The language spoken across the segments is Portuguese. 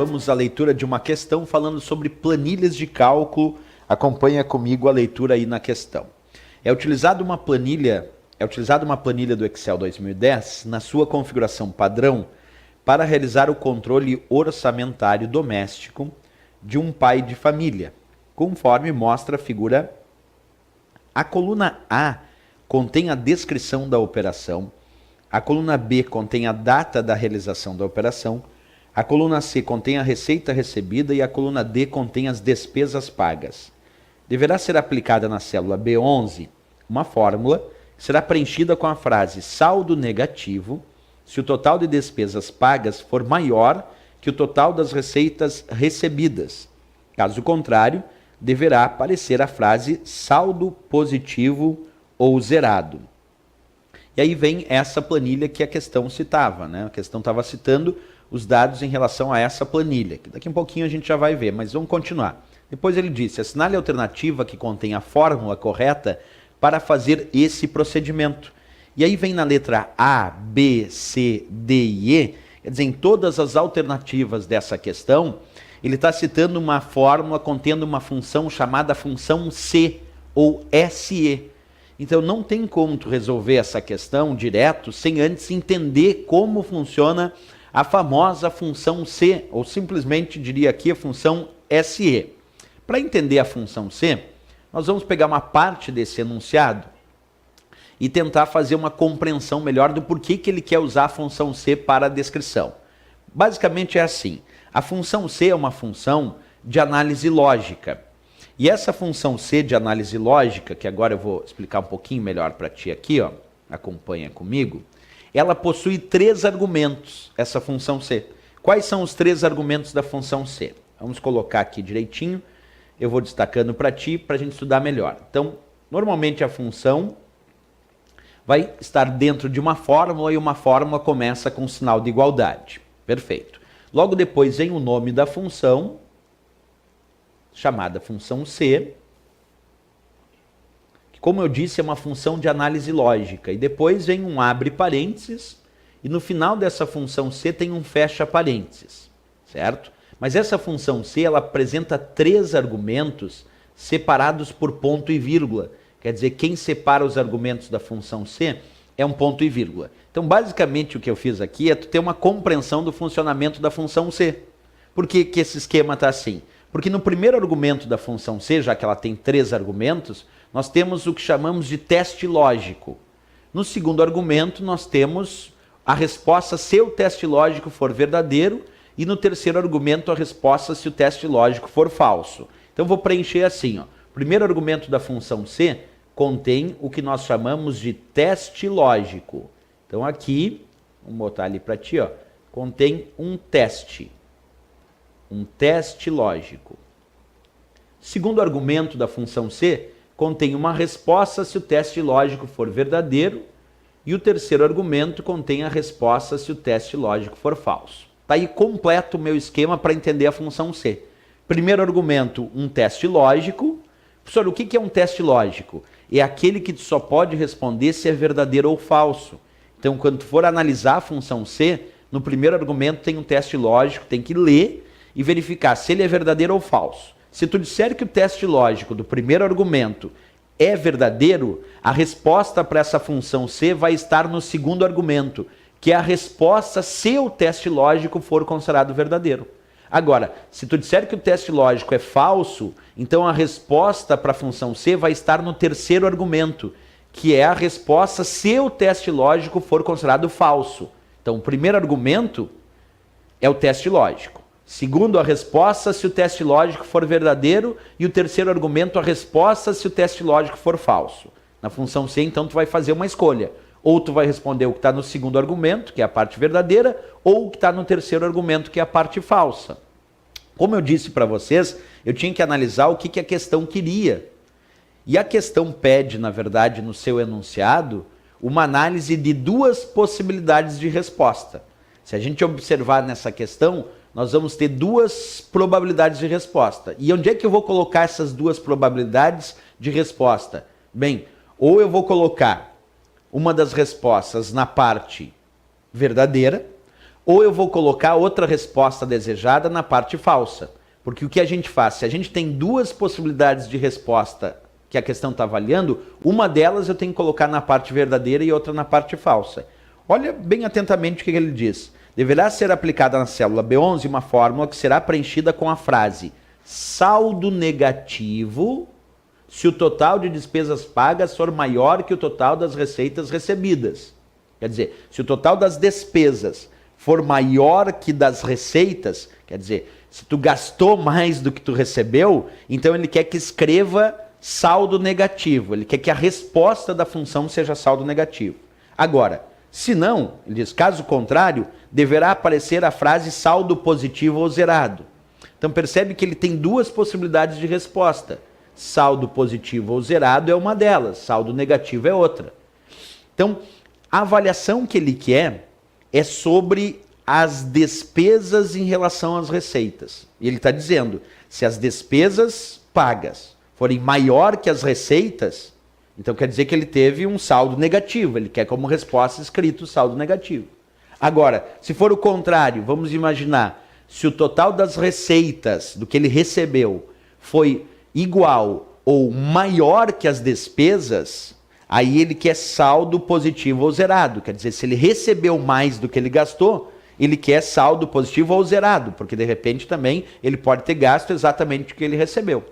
vamos à leitura de uma questão falando sobre planilhas de cálculo. Acompanha comigo a leitura aí na questão. É utilizada uma planilha do Excel 2010 na sua configuração padrão para realizar o controle orçamentário doméstico de um pai de família, conforme mostra a figura. A coluna A contém a descrição da operação, a coluna B contém a data da realização da operação, a coluna C contém a receita recebida e a coluna D contém as despesas pagas. Deverá ser aplicada na célula B11 uma fórmula que será preenchida com a frase saldo negativo se o total de despesas pagas for maior que o total das receitas recebidas. Caso contrário, deverá aparecer a frase saldo positivo ou zerado. E aí vem essa planilha que a questão citava, né? A questão estava citando os dados em relação a essa planilha, que daqui a um pouquinho a gente já vai ver, mas vamos continuar. Depois ele disse, assinale a alternativa que contém a fórmula correta para fazer esse procedimento. E aí vem na letra A, B, C, D e E, quer dizer, em todas as alternativas dessa questão, ele está citando uma fórmula contendo uma função chamada função C, ou SE. Então não tem como tu resolver essa questão direto sem antes entender como funciona a famosa função C, ou simplesmente diria aqui a função SE. Para entender a função C, nós vamos pegar uma parte desse enunciado e tentar fazer uma compreensão melhor do porquê que ele quer usar a função C para a descrição. Basicamente é assim, a função C é uma função de análise lógica. E essa função C de análise lógica, que agora eu vou explicar um pouquinho melhor para ti aqui, ó, acompanha comigo, ela possui 3 argumentos, essa função C. Quais são os 3 argumentos da função C? Vamos colocar aqui direitinho, eu vou destacando para ti, para a gente estudar melhor. Então, normalmente a função vai estar dentro de uma fórmula e uma fórmula começa com um sinal de igualdade. Perfeito. Logo depois vem o nome da função, chamada função C, que, como eu disse, é uma função de análise lógica. E depois vem um abre parênteses, e no final dessa função C tem um fecha parênteses, certo? Mas essa função C, ela apresenta 3 argumentos separados por ponto e vírgula. Quer dizer, quem separa os argumentos da função C é um ponto e vírgula. Então, basicamente, o que eu fiz aqui é tu ter uma compreensão do funcionamento da função C. Por que que esse esquema está assim? Porque no primeiro argumento da função C, já que ela tem 3 argumentos, nós temos o que chamamos de teste lógico. No segundo argumento, nós temos a resposta se o teste lógico for verdadeiro, e no terceiro argumento, a resposta se o teste lógico for falso. Então, vou preencher assim, ó. O primeiro argumento da função C contém o que nós chamamos de teste lógico. Então, aqui, vamos botar ali para ti, ó, contém um teste lógico. Segundo argumento da função C contém uma resposta se o teste lógico for verdadeiro, e o terceiro argumento contém a resposta se o teste lógico for falso. Está aí completo o meu esquema para entender a função C. Primeiro argumento, um teste lógico. Professor, o que é um teste lógico? É aquele que tu só pode responder se é verdadeiro ou falso. Então, quando tu for analisar a função C, no primeiro argumento tem um teste lógico, tem que ler e verificar se ele é verdadeiro ou falso. Se tu disser que o teste lógico do primeiro argumento é verdadeiro, a resposta para essa função C vai estar no segundo argumento, que é a resposta se o teste lógico for considerado verdadeiro. Agora, se tu disser que o teste lógico é falso, então a resposta para a função C vai estar no terceiro argumento, que é a resposta se o teste lógico for considerado falso. Então, o primeiro argumento é o teste lógico. Segundo, a resposta se o teste lógico for verdadeiro, e o terceiro argumento, a resposta se o teste lógico for falso. Na função C, então, tu vai fazer uma escolha. Ou tu vai responder o que está no segundo argumento, que é a parte verdadeira, ou o que está no terceiro argumento, que é a parte falsa. Como eu disse para vocês, eu tinha que analisar o que a questão queria. E a questão pede, na verdade, no seu enunciado, uma análise de 2 possibilidades de resposta. Se a gente observar nessa questão, nós vamos ter 2 probabilidades de resposta. E onde é que eu vou colocar essas 2 probabilidades de resposta? Bem, ou eu vou colocar uma das respostas na parte verdadeira, ou eu vou colocar outra resposta desejada na parte falsa. Porque o que a gente faz? Se a gente tem duas possibilidades de resposta que a questão está avaliando, uma delas eu tenho que colocar na parte verdadeira e outra na parte falsa. Olha bem atentamente o que ele diz. Deverá ser aplicada na célula B11 uma fórmula que será preenchida com a frase saldo negativo se o total de despesas pagas for maior que o total das receitas recebidas. Quer dizer, se o total das despesas for maior que das receitas, quer dizer, se tu gastou mais do que tu recebeu, então ele quer que escreva saldo negativo. Ele quer que a resposta da função seja saldo negativo. Agora, se não, ele diz, caso contrário, deverá aparecer a frase saldo positivo ou zerado. Então percebe que ele tem duas possibilidades de resposta. Saldo positivo ou zerado é uma delas, saldo negativo é outra. Então, a avaliação que ele quer é sobre as despesas em relação às receitas. E ele está dizendo, se as despesas pagas forem maior que as receitas, então quer dizer que ele teve um saldo negativo, ele quer como resposta escrito saldo negativo. Agora, se for o contrário, vamos imaginar, se o total das receitas do que ele recebeu foi igual ou maior que as despesas, aí ele quer saldo positivo ou zerado. Quer dizer, se ele recebeu mais do que ele gastou, ele quer saldo positivo ou zerado, porque de repente também ele pode ter gasto exatamente o que ele recebeu.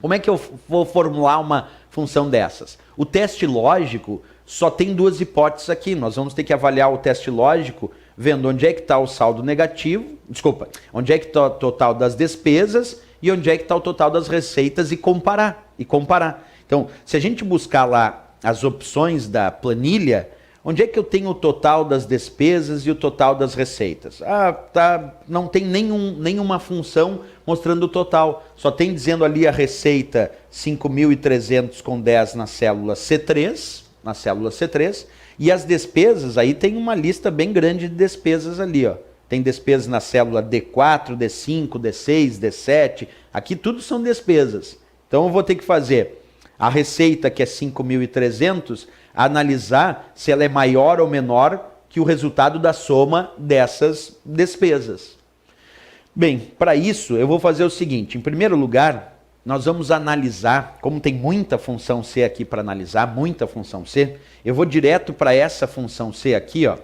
Como é que eu vou formular uma função dessas? O teste lógico só tem duas hipóteses aqui. Nós vamos ter que avaliar o teste lógico vendo onde é que está o saldo negativo, onde é que está o total das despesas e onde é que está o total das receitas e comparar. Então, se a gente buscar lá as opções da planilha, onde é que eu tenho o total das despesas e o total das receitas? Não tem nenhuma função mostrando o total. Só tem dizendo ali a receita 5.300,10 na célula C3, e as despesas, aí tem uma lista bem grande de despesas ali, ó. Tem despesas na célula D4, D5, D6, D7, aqui tudo são despesas. Então eu vou ter que fazer a receita, que é 5.300, analisar se ela é maior ou menor que o resultado da soma dessas despesas. Bem, para isso eu vou fazer o seguinte, em primeiro lugar, nós vamos analisar, como tem muita função C aqui para analisar, muita função C, eu vou direto para essa função C aqui, ó,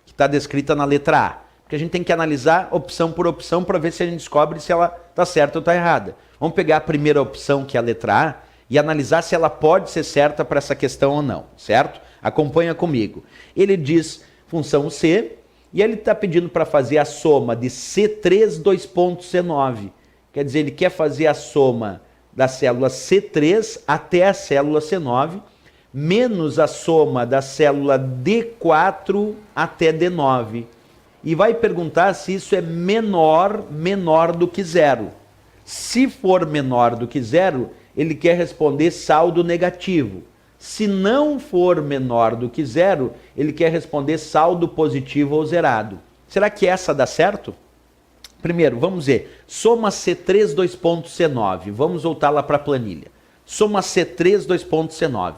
que está descrita na letra A. Porque a gente tem que analisar opção por opção para ver se a gente descobre se ela está certa ou está errada. Vamos pegar a primeira opção, que é a letra A, e analisar se ela pode ser certa para essa questão ou não, certo? Acompanha comigo. Ele diz função C, e ele está pedindo para fazer a soma de C3 2 pontos C9. Quer dizer, ele quer fazer a soma da célula C3 até a célula C9, menos a soma da célula D4 até D9. E vai perguntar se isso é menor do que zero. Se for menor do que zero, ele quer responder saldo negativo. Se não for menor do que zero, ele quer responder saldo positivo ou zerado. Será que essa dá certo? Primeiro, vamos ver. Soma C3 2 pontos C9. Vamos voltar lá para a planilha. Soma C3 2 pontos C9.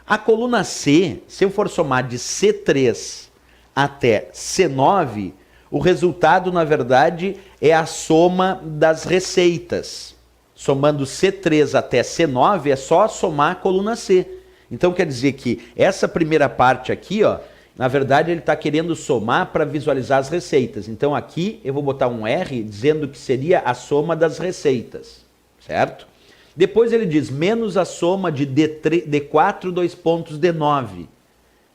A coluna C, se eu for somar de C3 até C9, o resultado, na verdade, é a soma das receitas. Somando C3 até C9, é só somar a coluna C. Então quer dizer que essa primeira parte aqui, ó, na verdade ele está querendo somar para visualizar as receitas. Então aqui eu vou botar um R dizendo que seria a soma das receitas, certo? Depois ele diz menos a soma de D4 2 pontos D9.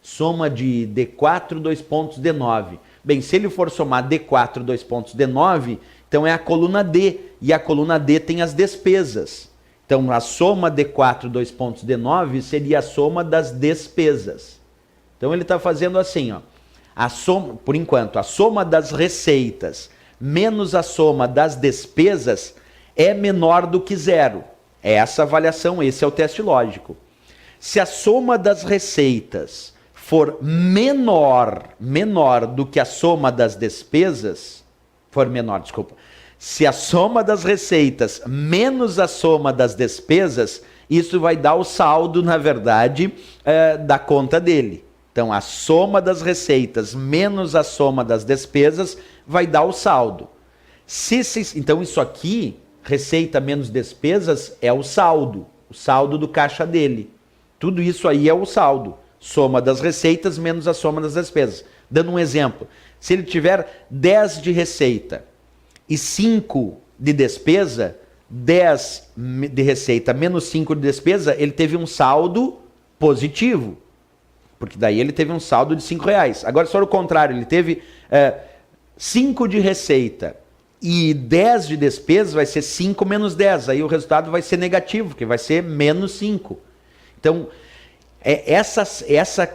Soma de D4 2 pontos D9. Bem, se ele for somar D4 2 pontos D9, então é a coluna D, e a coluna D tem as despesas. Então a soma D4 2 pontos D9 seria a soma das despesas. Então ele está fazendo assim, ó, a soma, por enquanto, a soma das receitas menos a soma das despesas é menor do que zero. É essa avaliação, esse é o teste lógico. Se a soma das receitas for menor do que a soma das despesas, se a soma das receitas menos a soma das despesas, isso vai dar o saldo, na verdade, da conta dele. Então, a soma das receitas menos a soma das despesas vai dar o saldo. Então, isso aqui, receita menos despesas, é o saldo do caixa dele. Tudo isso aí é o saldo. Soma das receitas menos a soma das despesas. Dando um exemplo, se ele tiver 10 de receita e 5 de despesa, 10 de receita menos 5 de despesa, ele teve um saldo positivo. Porque daí ele teve um saldo de R$5. Agora, se for o contrário, ele teve 5 de receita e 10 de despesa, vai ser 5 menos 10. Aí o resultado vai ser negativo, porque vai ser menos 5. Então,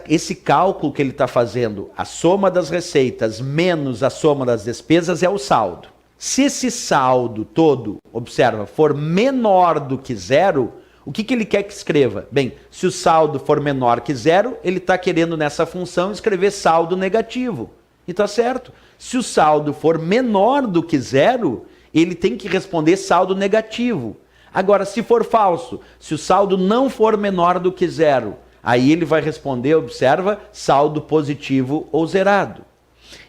esse cálculo que ele está fazendo, a soma das receitas menos a soma das despesas, é o saldo. Se esse saldo todo, observa, for menor do que zero, o que ele quer que escreva? Bem, se o saldo for menor que zero, ele está querendo nessa função escrever saldo negativo. E está certo. Se o saldo for menor do que zero, ele tem que responder saldo negativo. Agora, se for falso, se o saldo não for menor do que zero, aí ele vai responder, observa, saldo positivo ou zerado.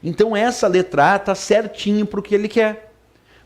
Então essa letra A está certinho para o que ele quer.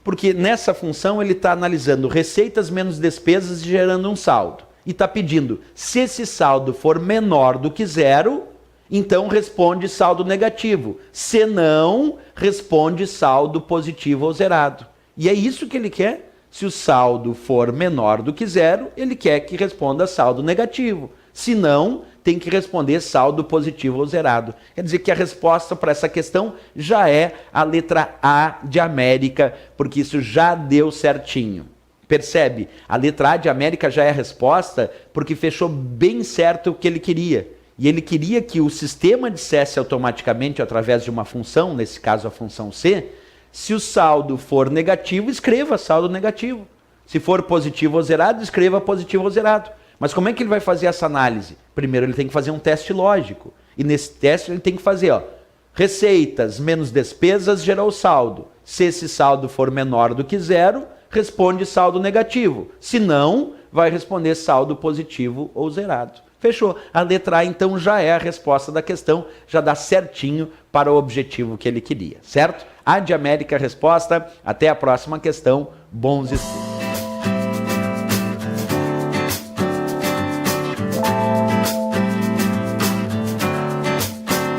Porque nessa função ele está analisando receitas menos despesas e gerando um saldo. E está pedindo, se esse saldo for menor do que zero, então responde saldo negativo. Se não, responde saldo positivo ou zerado. E é isso que ele quer. Se o saldo for menor do que zero, ele quer que responda saldo negativo. Se não, tem que responder saldo positivo ou zerado. Quer dizer que a resposta para essa questão já é a letra A de América, porque isso já deu certinho. Percebe? A letra A de América já é a resposta porque fechou bem certo o que ele queria. E ele queria que o sistema dissesse automaticamente, através de uma função, nesse caso a função C, se o saldo for negativo, escreva saldo negativo. Se for positivo ou zerado, escreva positivo ou zerado. Mas como é que ele vai fazer essa análise? Primeiro ele tem que fazer um teste lógico. E nesse teste ele tem que fazer, receitas menos despesas gerou saldo. Se esse saldo for menor do que zero, responde saldo negativo. Se não, vai responder saldo positivo ou zerado. Fechou. A letra A então já é a resposta da questão, já dá certinho para o objetivo que ele queria, certo? A de América a resposta. Até a próxima questão. Bons estudos.